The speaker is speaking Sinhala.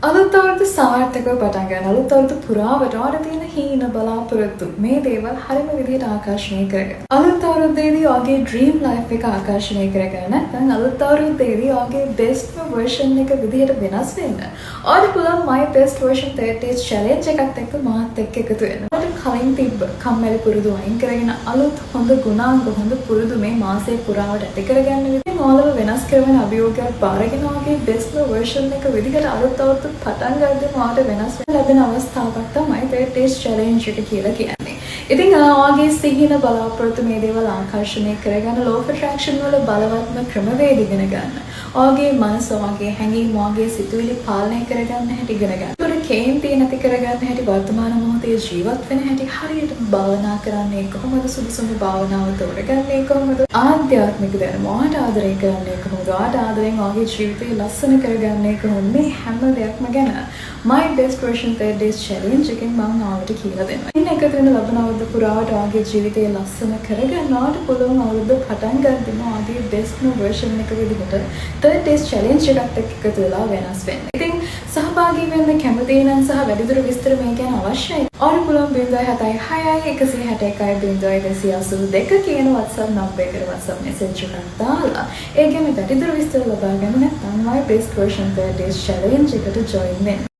අලුත් අවුරුදු සාර්ථකව පටන් ගන්න අලුත් අවුරුදු පුරාවට ඔයාලට තියෙන හීන බලාපොරොත්තු මේ දේවල් හරිම විදිහට ආකර්ෂණය කරගන්න. අලුත් අවුරුද්දේදී ඔයාගේ ඩ්‍රීම් ලයිෆ් එක ආකර්ෂණය කරගන්න නැත්නම් අලුත් අවුරුද්දේදී ඔයාගේ බෙස්ට් වර්ෂන් එක විදිහට වෙනස් වෙන්න. ඔයාලට පුළුවන් my best version 30 days challenge එකත් එක්ක මාත් එක්ක එකතු වෙන්න. ඔයාලට කලින් තිබ්බ කම්මැලි පුරුදු අයින් කරගෙන අලුත් හොඳ ගුණාංග හොඳ පුරුදු මේ මාසයේ පුරාවට ඇති කරගන්න විදිහ ඔයාලව වෙනස් කරන අභියෝගයක් බාරගෙන ඔයාගේ බෙස්ට් වර්ෂන් එක විදිහට අලුත් අවුරුද්ද පටන් ගන්නදී මාට වෙනස් වෙන ලැබෙන අවස්ථාවක් තමයි 30 days challenge එක කියලා කියන්නේ. ඉතින් ඔයාගේ සිහින බලාපොරොත්තු මේ දේවල් ආකර්ෂණය කරගන්න law of attraction වල බලවත්ම ක්‍රමවේද ඉගෙන ගන්න. ඔයාගේ මනස ඔයාගේ හැඟීම් ඔයාගේ සිතුවිලි පාලනය කරගන්න හැටි ඉගෙන ගන්න. ඒකට කේන්ති නැති කරගන්න හැටි වර්තමාන මොහොතේ ජීවත් වෙන හැටි හරියට භාවනා කරන්නේ කොහොමද සුදුසුම භාවනාව තෝරගන්නේ කොහොමද ආධ්‍යාත්මික දැනුම ඔයාට ආදරය කරන්නේ කොහොමද ඔයාට ආදරෙන් ඔයාගේ ජීවිතය ලස්සන කරගන්නේ කොහොමද මේ හැම දෙයක්ම ගැන my best version 30 days challenge එකෙන් මම ආවට කියලා දෙනවා. ඉන්න එකතු වෙන ලබන අවුරුද්ද පුරාවට ඔයාගේ ජීවිතය ලස්සන කරගන්න ඔයාට පුළුවන් අවුරුද්ද පටන් ගන්නදී ඔයාගේ best version එක විදිහට 30 days challenge එකත් එක්ක එකතු වෙලා වෙනස් වෙන්න. ඉතින් සහභාගී වෙන්න කැමති නම් සහ වැඩිදුර විස්තර මේ ගැන අවශ්‍යයි. ඔයාට පුළුවන් 076 161 282 කියන WhatsApp නම්බර් එකට WhatsApp message එකක් දාලා ඒ ගැන වැඩිදුර විස්තර ලබා ගන්න නැත්නම් my best version 30 days challenge එකට join වෙන්න.